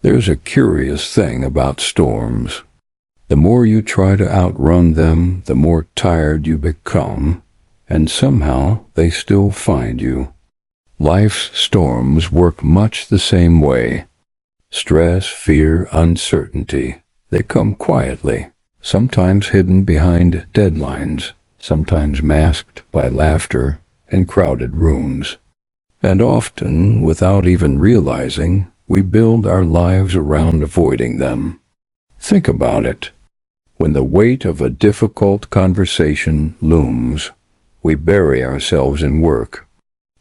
There's a curious thing about storms. The more you try to outrun them, the more tired you become, and somehow they still find you. Life's storms work much the same way. Stress, fear, uncertainty, they come quietly, sometimes hidden behind deadlines, sometimes masked by laughter and crowded rooms. And often, without even realizing, we build our lives around avoiding them. Think about it. When the weight of a difficult conversation looms, we bury ourselves in work.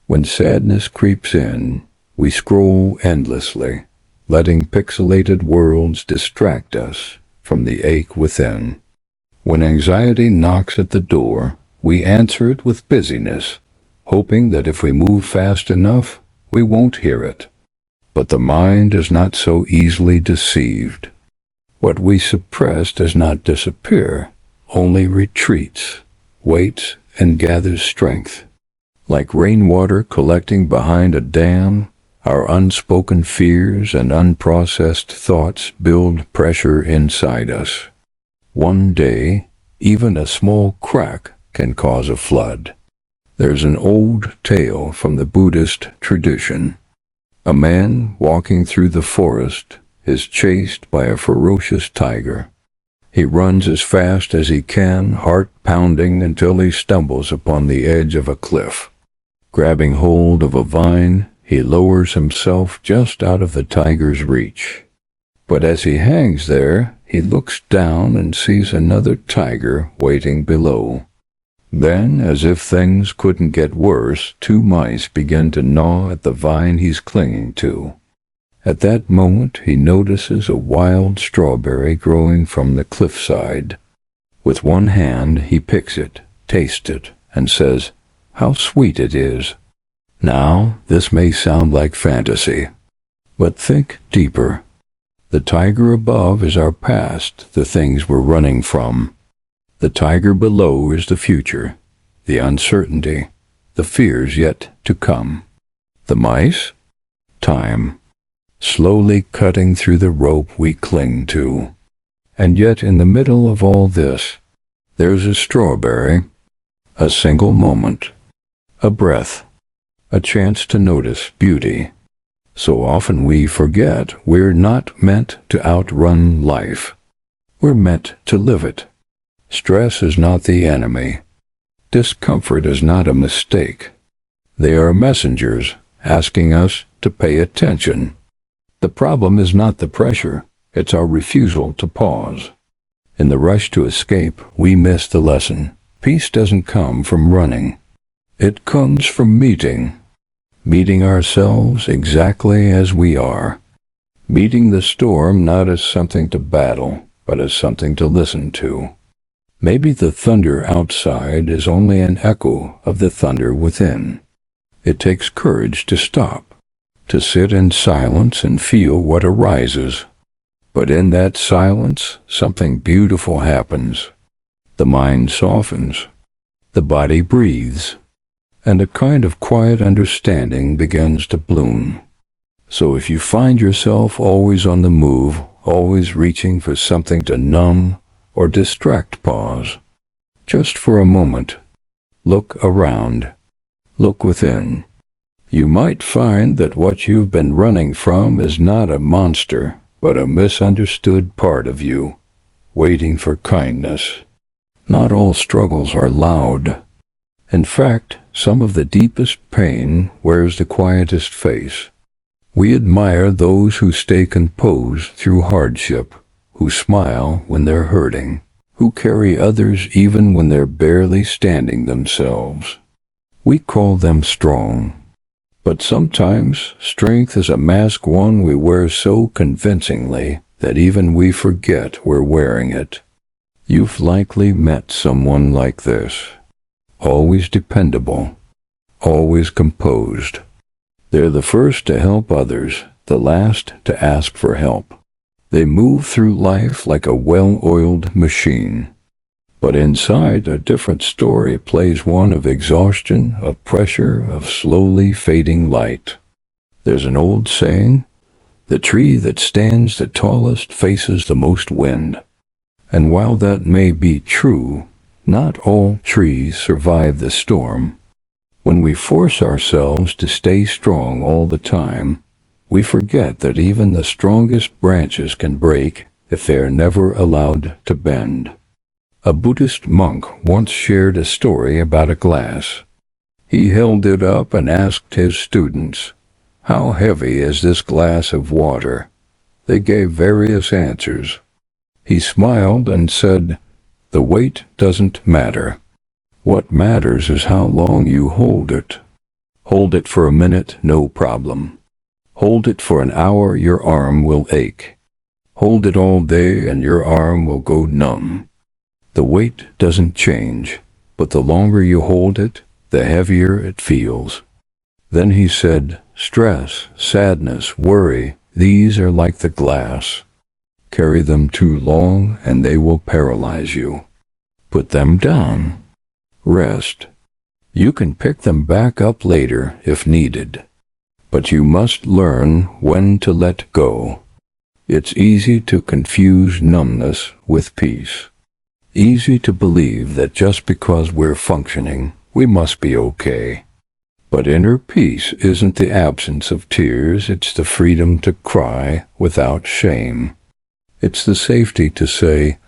When sadness creeps in, we scroll endlessly, letting pixelated worlds distract us from the ache within. When anxiety knocks at the door, we answer it with busyness, hoping that if we move fast enough, we won't hear it. But the mind is not so easily deceived. What we suppress does not disappear, only retreats, waits, and gathers strength. Like rainwater collecting behind a dam, our unspoken fears and unprocessed thoughts build pressure inside us. One day, even a small crack can cause a flood. There's an old tale from the Buddhist tradition. A man walking through the forest is chased by a ferocious tiger. He runs as fast as he can, heart pounding, until he stumbles upon the edge of a cliff. Grabbing hold of a vine, he lowers himself just out of the tiger's reach. But as he hangs there, he looks down and sees another tiger waiting below. Then, as if things couldn't get worse, two mice begin to gnaw at the vine he's clinging to. At that moment, he notices a wild strawberry growing from the cliffside. With one hand, he picks it, tastes it, and says, "How sweet it is." Now, this may sound like fantasy, but think deeper. The tiger above is our past, the things we're running from. The tiger below is the future, the uncertainty, the fears yet to come. The mice? Time, slowly cutting through the rope we cling to. And yet in the middle of all this, there's a strawberry, a single moment, a breath, a chance to notice beauty. So often we forget we're not meant to outrun life. We're meant to live it. Stress is not the enemy. Discomfort is not a mistake. They are messengers asking us to pay attention. The problem is not the pressure, it's our refusal to pause. In the rush to escape, we miss the lesson. Peace doesn't come from running. It comes from meeting ourselves exactly as we are. Meeting the storm not as something to battle, but as something to listen to. Maybe the thunder outside is only an echo of the thunder within. It takes courage to stop, to sit in silence and feel what arises. But in that silence, something beautiful happens. The mind softens, the body breathes, and a kind of quiet understanding begins to bloom. So if you find yourself always on the move, always reaching for something to numb or distract, pause. Just for a moment. Look around. Look within. You might find that what you've been running from is not a monster, but a misunderstood part of you, waiting for kindness. Not all struggles are loud. In fact, some of the deepest pain wears the quietest face. We admire those who stay composed through hardship, who smile when they're hurting, who carry others even when they're barely standing themselves. We call them strong. But sometimes strength is a mask one we wear so convincingly that even we forget we're wearing it. You've likely met someone like this. Always dependable, always composed. They're the first to help others, the last to ask for help. They move through life like a well-oiled machine. But inside, a different story plays one of exhaustion, of pressure, of slowly fading light. There's an old saying, The tree that stands the tallest faces the most wind. And while that may be true, not all trees survive the storm. When we force ourselves to stay strong all the time, we forget that even the strongest branches can break if they are never allowed to bend. A Buddhist monk once shared a story about a glass. He held it up and asked his students, "How heavy is this glass of water?" They gave various answers. He smiled and said, "The weight doesn't matter. What matters is how long you hold it. Hold it for a minute, no problem. Hold it for an hour, your arm will ache. Hold it all day and your arm will go numb. The weight doesn't change, but the longer you hold it, the heavier it feels." Then he said, "Stress, sadness, worry, these are like the glass. Carry them too long and they will paralyze you. Put them down. Rest. You can pick them back up later if needed. But you must learn when to let go." It's easy to confuse numbness with peace. Easy to believe that just because we're functioning, we must be okay. But inner peace isn't the absence of tears, it's the freedom to cry without shame. It's the safety to say,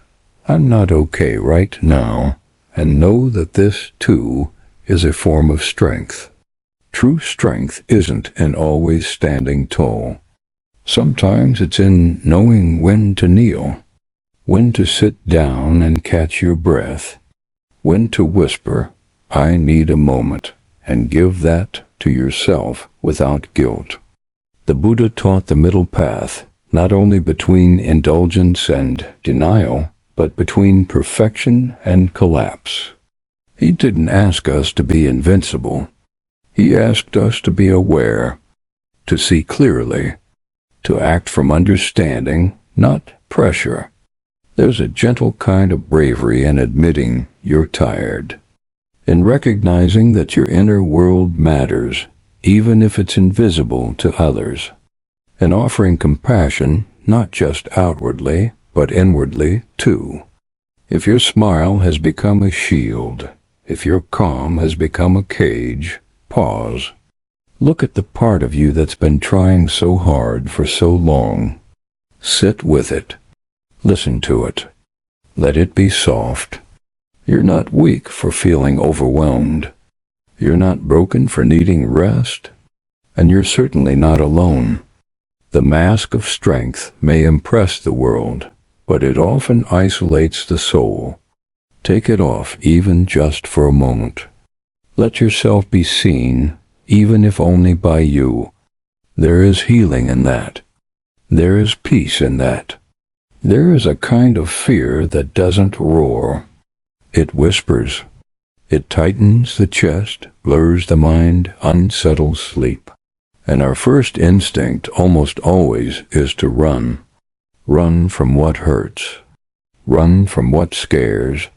"I'm not okay right now," and know that this, too, is a form of strength. True strength isn't in always standing tall. Sometimes it's in knowing when to kneel, when to sit down and catch your breath, when to whisper, "I need a moment," and give that to yourself without guilt. The Buddha taught the middle path, not only between indulgence and denial, but between perfection and collapse. He didn't ask us to be invincible. He asked us to be aware, to see clearly, to act from understanding, not pressure. There's a gentle kind of bravery in admitting you're tired, in recognizing that your inner world matters, even if it's invisible to others, in offering compassion not just outwardly, but inwardly too. If your smile has become a shield, if your calm has become a cage, pause. Look at the part of you that's been trying so hard for so long. Sit with it. Listen to it. Let it be soft. You're not weak for feeling overwhelmed. You're not broken for needing rest. And you're certainly not alone. The mask of strength may impress the world, but it often isolates the soul. Take it off even just for a moment. Let yourself be seen, even if only by you. There is healing in that. There is peace in that. There is a kind of fear that doesn't roar. It whispers. It tightens the chest, blurs the mind, unsettles sleep. And our first instinct almost always is to run. Run from what hurts. Run from what scares.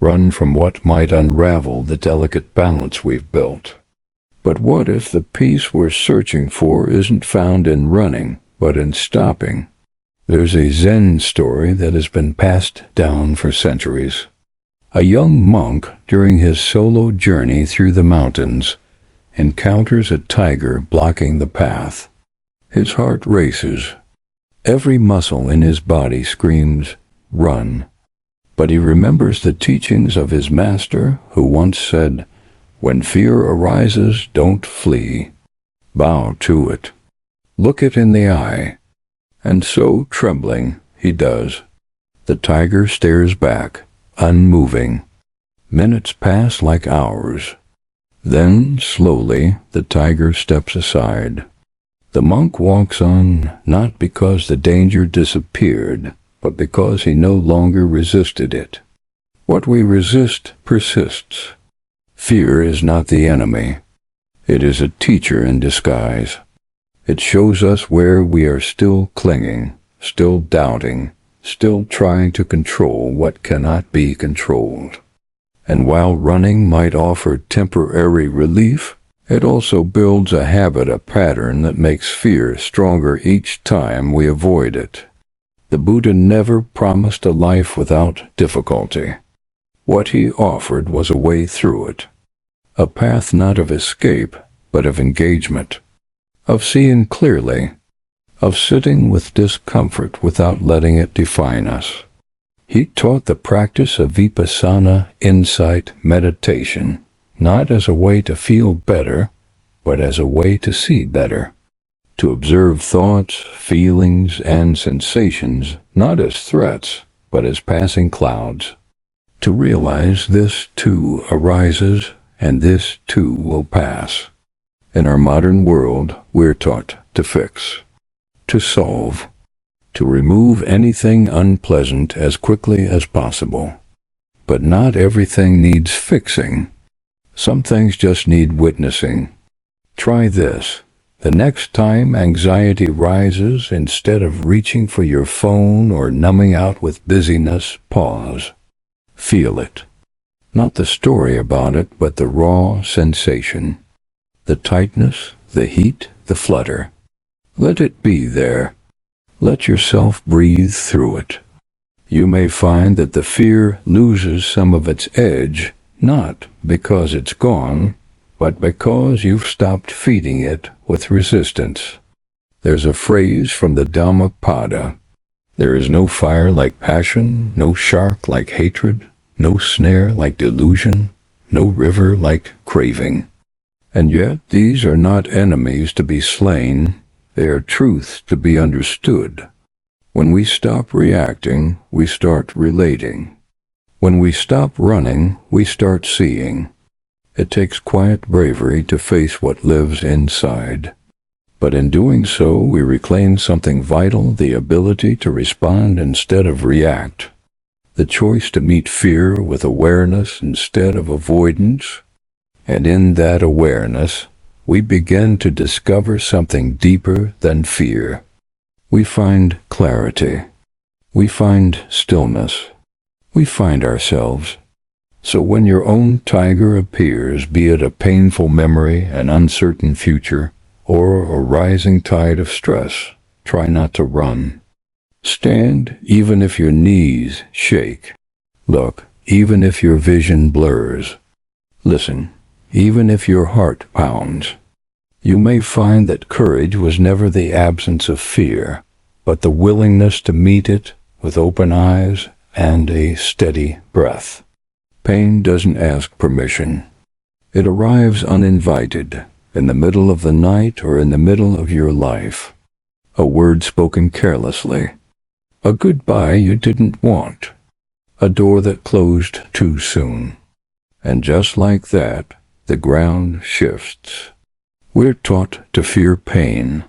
Run from what might unravel the delicate balance we've built. But what if the peace we're searching for isn't found in running, but in stopping? There's a Zen story that has been passed down for centuries. A young monk, during his solo journey through the mountains, encounters a tiger blocking the path. His heart races. Every muscle in his body screams, "Run." But he remembers the teachings of his master, who once said, "When fear arises, don't flee. Bow to it. Look it in the eye." And so, trembling, he does. The tiger stares back, unmoving. Minutes pass like hours. Then, slowly, the tiger steps aside. The monk walks on, not because the danger disappeared, but because he no longer resisted it. What we resist persists. Fear is not the enemy. It is a teacher in disguise. It shows us where we are still clinging, still doubting, still trying to control what cannot be controlled. And while running might offer temporary relief, It also builds a habit, a pattern that makes fear stronger each time we avoid it. The Buddha never promised a life without difficulty. What he offered was a way through it, a path not of escape, but of engagement, of seeing clearly, of sitting with discomfort without letting it define us. He taught the practice of vipassana insight meditation, not as a way to feel better, but as a way to see better, to observe thoughts, feelings, and sensations not as threats, but as passing clouds, to realize this too arises and this too will pass. In our modern world, we're taught to fix, to solve, to remove anything unpleasant as quickly as possible. But not everything needs fixing. Some things just need witnessing. Try this. The next time anxiety rises, instead of reaching for your phone or numbing out with busyness, pause. Feel it. Not the story about it, but the raw sensation. The tightness, the heat, the flutter. Let it be there. Let yourself breathe through it. You may find that the fear loses some of its edge, not because it's gone, but because you've stopped feeding it with resistance. There's a phrase from the Dhammapada. There is no fire like passion, no shark like hatred, no snare like delusion, no river like craving. And yet these are not enemies to be slain, they are truths to be understood. When we stop reacting, we start relating. When we stop running, we start seeing. It takes quiet bravery to face what lives inside. But in doing so, we reclaim something vital, the ability to respond instead of react. The choice to meet fear with awareness instead of avoidance. And in that awareness, we begin to discover something deeper than fear. We find clarity. We find stillness. We find ourselves. So when your own tiger appears, be it a painful memory, an uncertain future, or a rising tide of stress, try not to run. Stand even if your knees shake. Look, even if your vision blurs. Listen, even if your heart pounds. You may find that courage was never the absence of fear, but the willingness to meet it with open eyes and a steady breath. Pain doesn't ask permission. It arrives uninvited, in the middle of the night or in the middle of your life. A word spoken carelessly. A goodbye you didn't want. A door that closed too soon. And just like that, the ground shifts. We're taught to fear pain,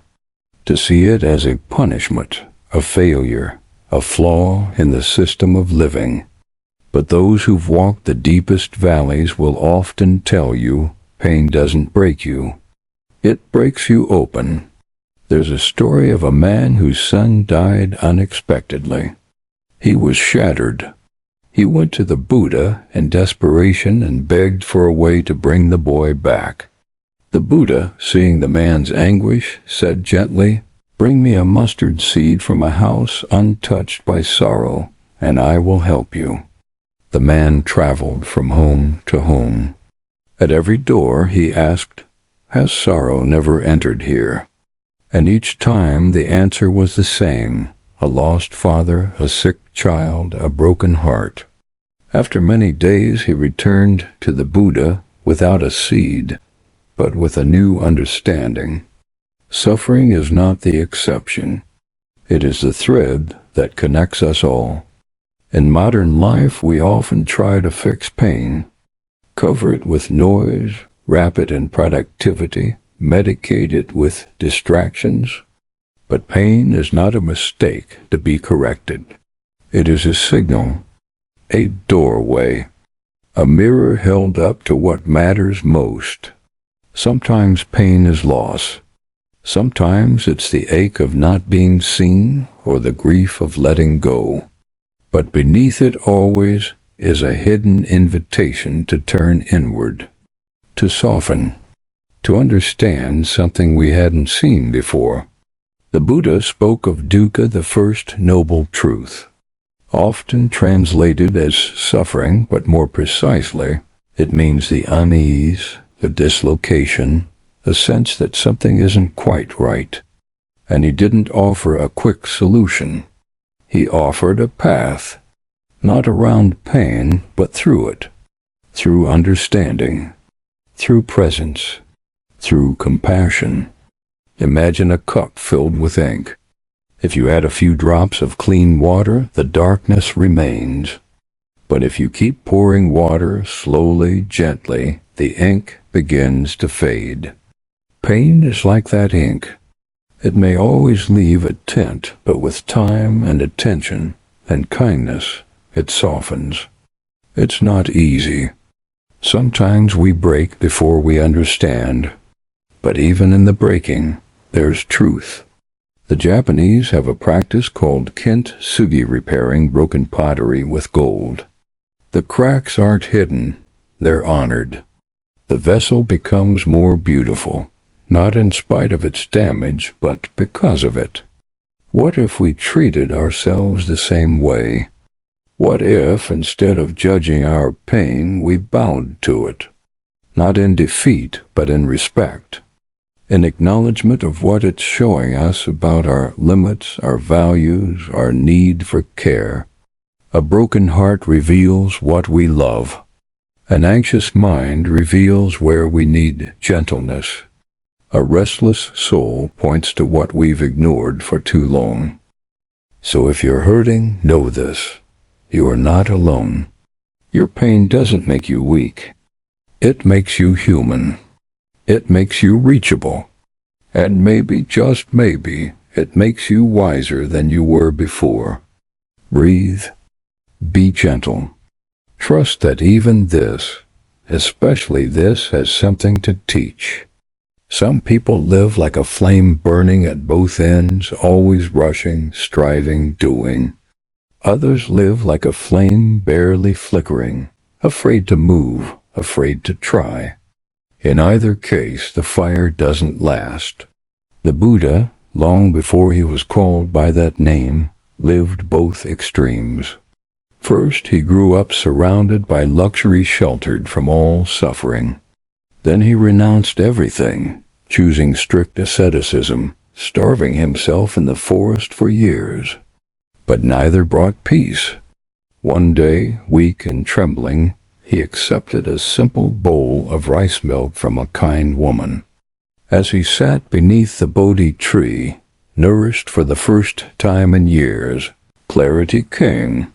to see it as a punishment, a failure, a flaw in the system of living. But those who've walked the deepest valleys will often tell you pain doesn't break you. It breaks you open. There's a story of a man whose son died unexpectedly. He was shattered. He went to the Buddha in desperation and begged for a way to bring the boy back. The Buddha, seeing the man's anguish, said gently, "Bring me a mustard seed from a house untouched by sorrow, and I will help you." The man traveled from home to home. At every door he asked, "Has sorrow never entered here?" And each time the answer was the same, a lost father, a sick child, a broken heart. After many days he returned to the Buddha without a seed, but with a new understanding. Suffering is not the exception. It is the thread that connects us all. In modern life, we often try to fix pain, cover it with noise, wrap it in productivity, medicate it with distractions. But pain is not a mistake to be corrected. It is a signal, a doorway, a mirror held up to what matters most. Sometimes pain is loss. Sometimes it's the ache of not being seen or the grief of letting go. But beneath it always is a hidden invitation to turn inward, to soften, to understand something we hadn't seen before. The Buddha spoke of dukkha, the first noble truth, often translated as suffering, but more precisely, it means the unease, the dislocation, a sense that something isn't quite right. And he didn't offer a quick solution. He offered a path, not around pain, but through it, through understanding, through presence, through compassion. Imagine a cup filled with ink. If you add a few drops of clean water, the darkness remains. But if you keep pouring water slowly, gently, the ink begins to fade. Pain is like that ink. It may always leave a tint, but with time and attention and kindness, it softens. It's not easy. Sometimes we break before we understand. But even in the breaking, there's truth. The Japanese have a practice called kintsugi, repairing broken pottery with gold. The cracks aren't hidden, they're honored. The vessel becomes more beautiful, not in spite of its damage, but because of it. What if we treated ourselves the same way? What if, instead of judging our pain, we bowed to it? Not in defeat, but in respect. In acknowledgement of what it's showing us about our limits, our values, our need for care. A broken heart reveals what we love. An anxious mind reveals where we need gentleness. A restless soul points to what we've ignored for too long. So if you're hurting, know this. You are not alone. Your pain doesn't make you weak. It makes you human. It makes you reachable. And maybe, just maybe, it makes you wiser than you were before. Breathe. Be gentle. Trust that even this, especially this, has something to teach. Some people live like a flame burning at both ends, always rushing, striving, doing. Others live like a flame barely flickering, afraid to move, afraid to try. In either case, the fire doesn't last. The Buddha, long before he was called by that name, lived both extremes. First, he grew up surrounded by luxury, sheltered from all suffering. Then he renounced everything, choosing strict asceticism, starving himself in the forest for years. But neither brought peace. One day, weak and trembling, he accepted a simple bowl of rice milk from a kind woman. As he sat beneath the Bodhi tree, nourished for the first time in years, clarity came.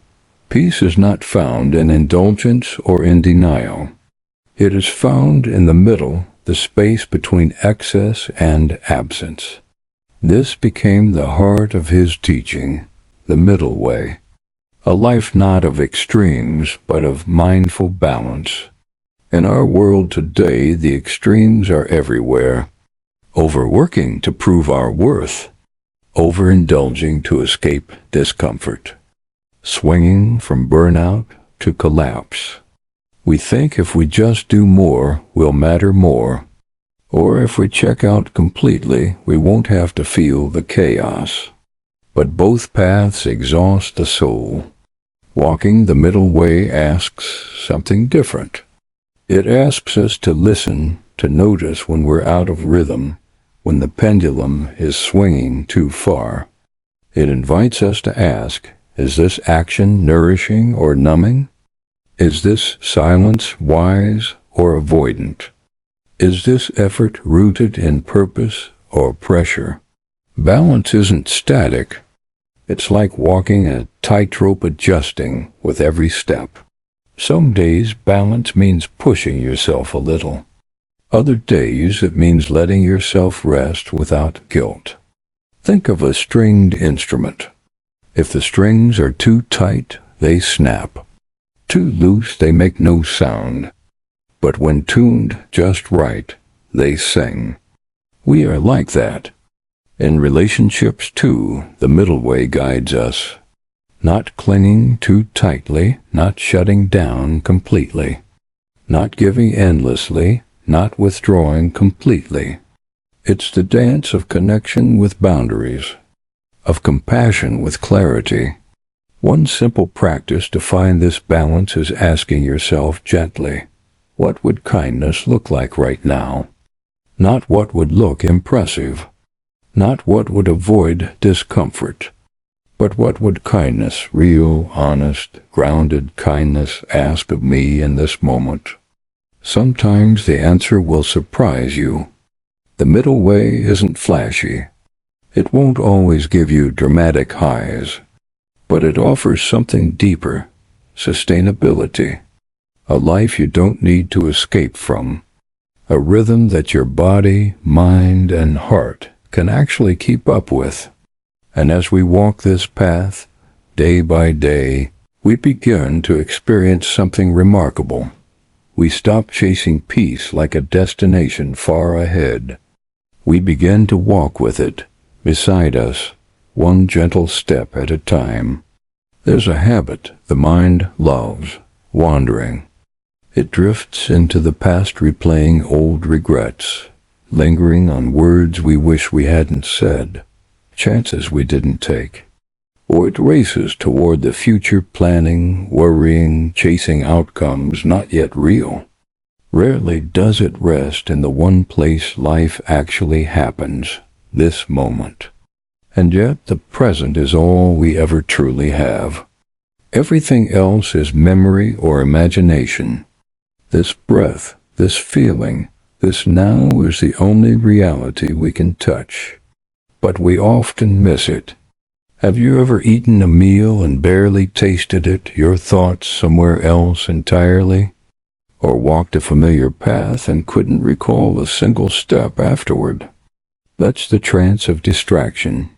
Peace is not found in indulgence or in denial. It is found in the middle, the space between excess and absence. This became the heart of his teaching, the middle way. A life not of extremes, but of mindful balance. In our world today, the extremes are everywhere. Overworking to prove our worth. Overindulging to escape discomfort. Swinging from burnout to collapse. We think if we just do more, we'll matter more. Or if we check out completely, we won't have to feel the chaos. But both paths exhaust the soul. Walking the middle way asks something different. It asks us to listen, to notice when we're out of rhythm, when the pendulum is swinging too far. It invites us to ask, is this action nourishing or numbing? Is this silence wise or avoidant? Is this effort rooted in purpose or pressure? Balance isn't static. It's like walking a tightrope, adjusting with every step. Some days balance means pushing yourself a little. Other days it means letting yourself rest without guilt. Think of a stringed instrument. If the strings are too tight, they snap. Too loose, they make no sound. But when tuned just right, they sing. We are like that. In relationships, too, the middle way guides us. Not clinging too tightly, not shutting down completely. Not giving endlessly, not withdrawing completely. It's the dance of connection with boundaries, of compassion with clarity. One simple practice to find this balance is asking yourself gently, what would kindness look like right now? Not what would look impressive, not what would avoid discomfort, but what would kindness, real, honest, grounded kindness, ask of me in this moment? Sometimes the answer will surprise you. The middle way isn't flashy. It won't always give you dramatic highs, but it offers something deeper, sustainability, a life you don't need to escape from, a rhythm that your body, mind, and heart can actually keep up with. And as we walk this path, day by day, we begin to experience something remarkable. We stop chasing peace like a destination far ahead. We begin to walk with it, beside us, one gentle step at a time. There's a habit the mind loves, wandering. It drifts into the past, replaying old regrets, lingering on words we wish we hadn't said, chances we didn't take. Or it races toward the future, planning, worrying, chasing outcomes not yet real. Rarely does it rest in the one place life actually happens, this moment. And yet the present is all we ever truly have. Everything else is memory or imagination. This breath, this feeling, this now is the only reality we can touch. But we often miss it. Have you ever eaten a meal and barely tasted it, your thoughts somewhere else entirely? Or walked a familiar path and couldn't recall a single step afterward? That's the trance of distraction.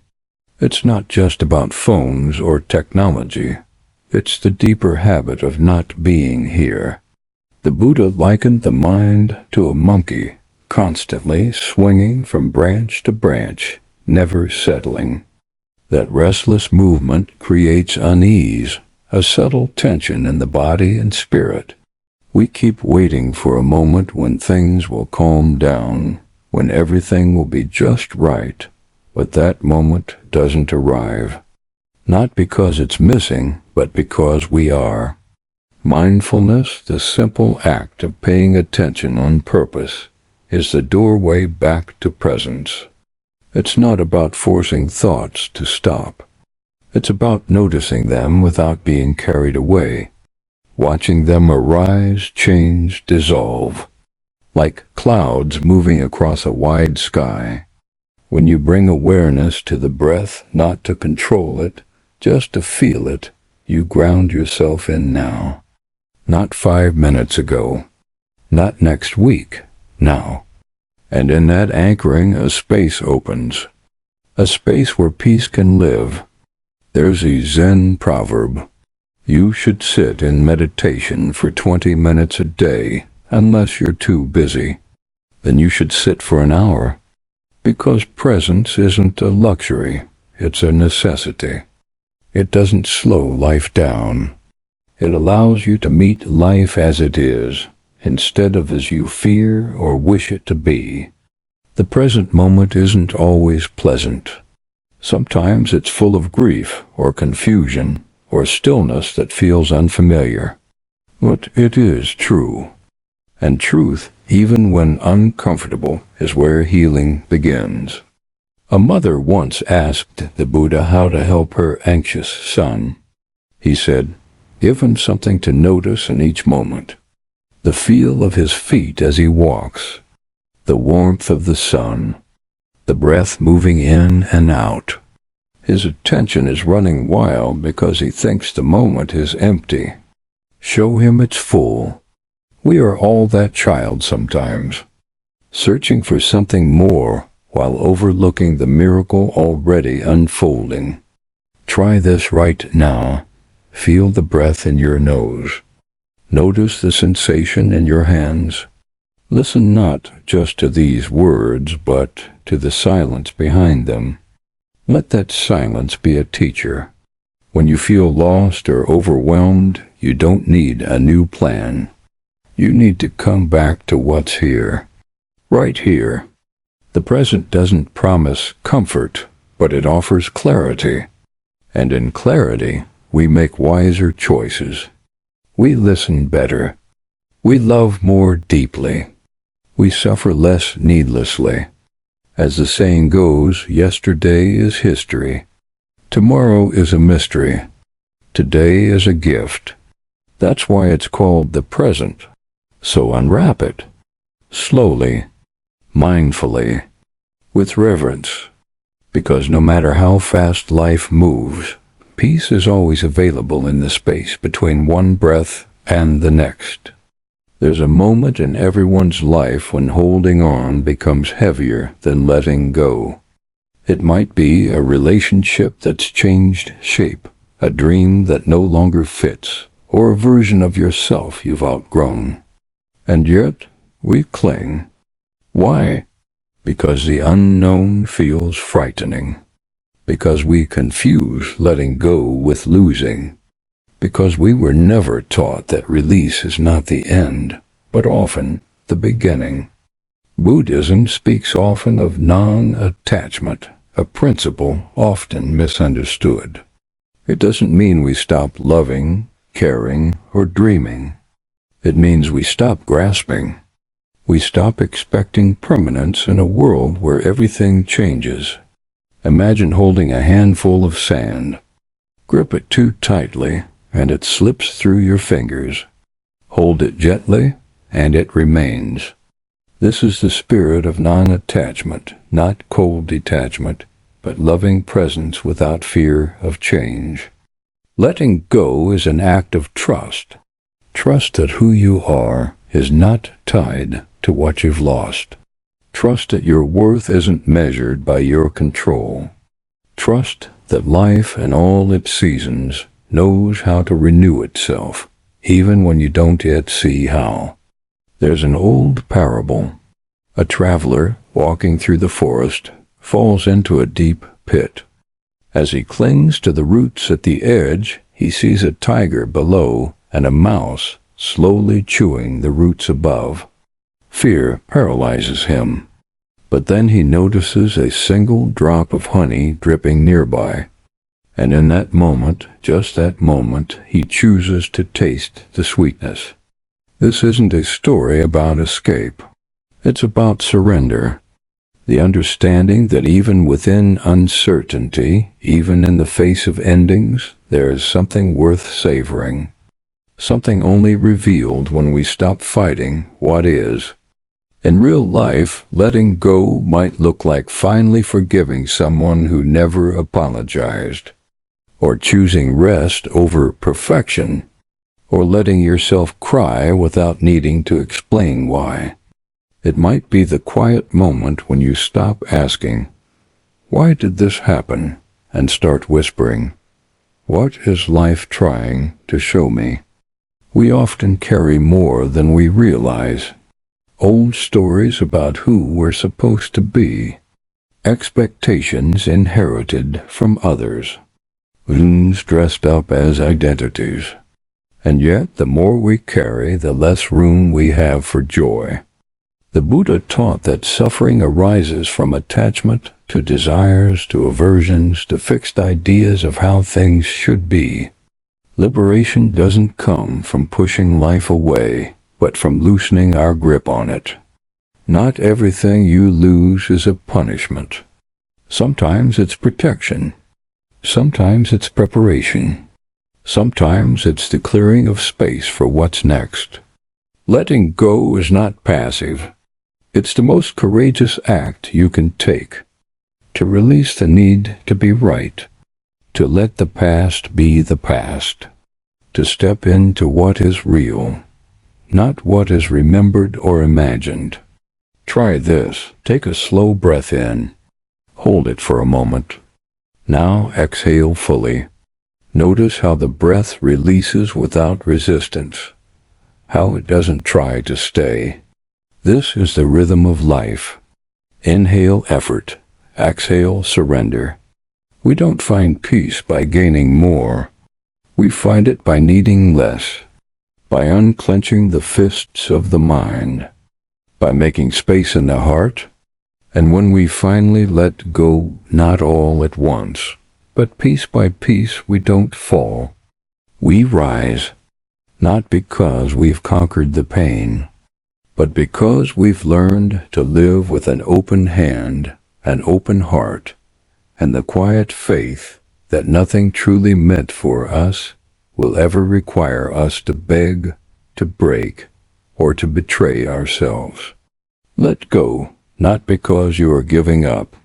It's not just about phones or technology. It's the deeper habit of not being here. The Buddha likened the mind to a monkey, constantly swinging from branch to branch, never settling. That restless movement creates unease, a subtle tension in the body and spirit. We keep waiting for a moment when things will calm down, when everything will be just right, but that moment doesn't arrive. Not because it's missing, but because we are. Mindfulness, the simple act of paying attention on purpose, is the doorway back to presence. It's not about forcing thoughts to stop. It's about noticing them without being carried away, watching them arise, change, dissolve, like clouds moving across a wide sky. When you bring awareness to the breath, not to control it, just to feel it, you ground yourself in now. Not 5 minutes ago, not next week, now. And in that anchoring, a space opens, a space where peace can live. There's a Zen proverb: you should sit in meditation for 20 minutes a day, unless you're too busy. Then you should sit for an hour, because presence isn't a luxury, it's a necessity. It doesn't slow life down. It allows you to meet life as it is, instead of as you fear or wish it to be. The present moment isn't always pleasant. Sometimes it's full of grief or confusion or stillness that feels unfamiliar. But it is true. And truth, even when uncomfortable, is where healing begins. A mother once asked the Buddha how to help her anxious son. He said, "Give him something to notice in each moment. The feel of his feet as he walks, the warmth of the sun, the breath moving in and out. His attention is running wild because he thinks the moment is empty. Show him it's full." We are all that child sometimes, searching for something more while overlooking the miracle already unfolding. Try this right now. Feel the breath in your nose. Notice the sensation in your hands. Listen not just to these words, but to the silence behind them. Let that silence be a teacher. When you feel lost or overwhelmed, you don't need a new plan. You need to come back to what's here, right here. The present doesn't promise comfort, but it offers clarity. And in clarity, we make wiser choices. We listen better. We love more deeply. We suffer less needlessly. As the saying goes, yesterday is history. Tomorrow is a mystery. Today is a gift. That's why it's called the present. So unwrap it. Slowly, mindfully, with reverence. Because no matter how fast life moves, peace is always available in the space between one breath and the next. There's a moment in everyone's life when holding on becomes heavier than letting go. It might be a relationship that's changed shape, a dream that no longer fits, or a version of yourself you've outgrown. And yet, we cling. Why? Because the unknown feels frightening. Because we confuse letting go with losing. Because we were never taught that release is not the end, but often the beginning. Buddhism speaks often of non-attachment, a principle often misunderstood. It doesn't mean we stop loving, caring, or dreaming. It means we stop grasping. We stop expecting permanence in a world where everything changes. Imagine holding a handful of sand. Grip it too tightly, and it slips through your fingers. Hold it gently, and it remains. This is the spirit of non-attachment, not cold detachment, but loving presence without fear of change. Letting go is an act of trust. Trust that who you are is not tied to what you've lost. Trust that your worth isn't measured by your control. Trust that life and all its seasons knows how to renew itself, even when you don't yet see how. There's an old parable. A traveler, walking through the forest, falls into a deep pit. As he clings to the roots at the edge, he sees a tiger below and a mouse slowly chewing the roots above. Fear paralyzes him. But then he notices a single drop of honey dripping nearby. And in that moment, just that moment, he chooses to taste the sweetness. This isn't a story about escape. It's about surrender. The understanding that even within uncertainty, even in the face of endings, there is something worth savoring. Something only revealed when we stop fighting what is. In real life, letting go might look like finally forgiving someone who never apologized, or choosing rest over perfection, or letting yourself cry without needing to explain why. It might be the quiet moment when you stop asking, "Why did this happen?" and start whispering, "What is life trying to show me?" We often carry more than we realize. Old stories about who we're supposed to be. Expectations inherited from others. Wounds dressed up as identities. And yet, the more we carry, the less room we have for joy. The Buddha taught that suffering arises from attachment to desires, to aversions, to fixed ideas of how things should be. Liberation doesn't come from pushing life away, but from loosening our grip on it. Not everything you lose is a punishment. Sometimes it's protection. Sometimes it's preparation. Sometimes it's the clearing of space for what's next. Letting go is not passive. It's the most courageous act you can take. To release the need to be right. To let the past be the past. To step into what is real. Not what is remembered or imagined. Try this. Take a slow breath in. Hold it for a moment. Now exhale fully. Notice how the breath releases without resistance. How it doesn't try to stay. This is the rhythm of life. Inhale effort. Exhale surrender. We don't find peace by gaining more. We find it by needing less. by unclenching the fists of the mind, by making space in the heart, and when we finally let go, not all at once, but piece by piece, we don't fall. We rise, not because we've conquered the pain, but because we've learned to live with an open hand, an open heart, and the quiet faith that nothing truly meant for us will ever require us to beg, to break, or to betray ourselves. Let go, not because you are giving up,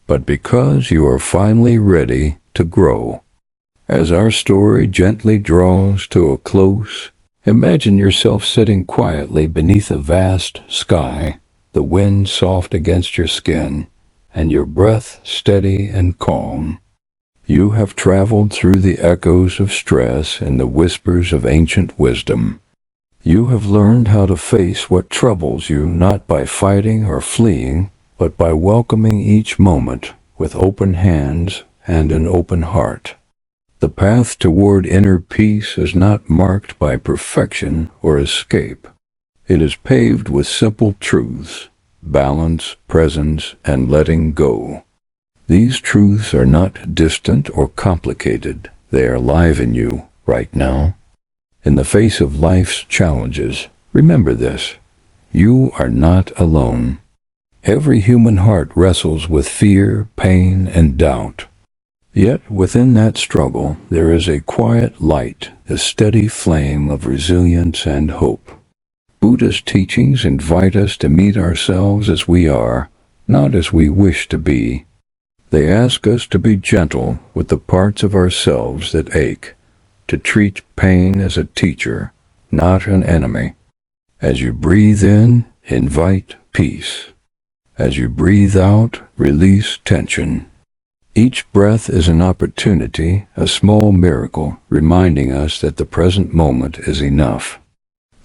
but because you are finally ready to grow. As our story gently draws to a close, imagine yourself sitting quietly beneath a vast sky, the wind soft against your skin, and your breath steady and calm. You have traveled through the echoes of stress and the whispers of ancient wisdom. You have learned how to face what troubles you, not by fighting or fleeing, but by welcoming each moment with open hands and an open heart. The path toward inner peace is not marked by perfection or escape. It is paved with simple truths, balance, presence, and letting go. These truths are not distant or complicated. They are alive in you right now. In the face of life's challenges, remember this: you are not alone. Every human heart wrestles with fear, pain, and doubt. Yet within that struggle, there is a quiet light, a steady flame of resilience and hope. Buddhist teachings invite us to meet ourselves as we are, not as we wish to be. They ask us to be gentle with the parts of ourselves that ache, to treat pain as a teacher, not an enemy. As you breathe in, invite peace. As you breathe out, release tension. Each breath is an opportunity, a small miracle, reminding us that the present moment is enough.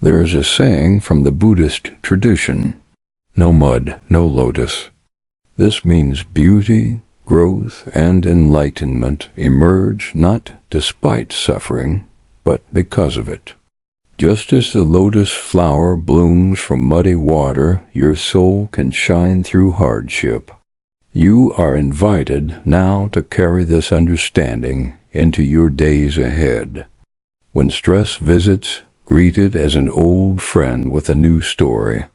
There is a saying from the Buddhist tradition: no mud, no lotus. This means beauty, growth, and enlightenment emerge not despite suffering, but because of it. Just as the lotus flower blooms from muddy water, your soul can shine through hardship. You are invited now to carry this understanding into your days ahead. When stress visits, greet it as an old friend with a new story.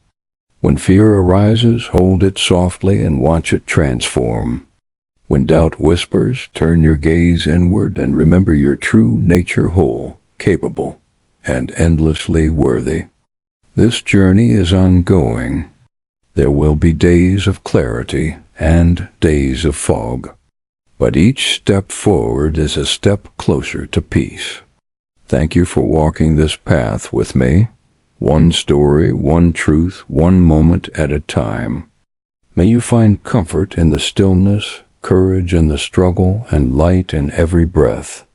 When fear arises, hold it softly and watch it transform. When doubt whispers, turn your gaze inward and remember your true nature whole, capable, and endlessly worthy. This journey is ongoing. There will be days of clarity and days of fog, but each step forward is a step closer to peace. Thank you for walking this path with me, one story, one truth, one moment at a time. May you find comfort in the stillness, courage in the struggle, and light in every breath.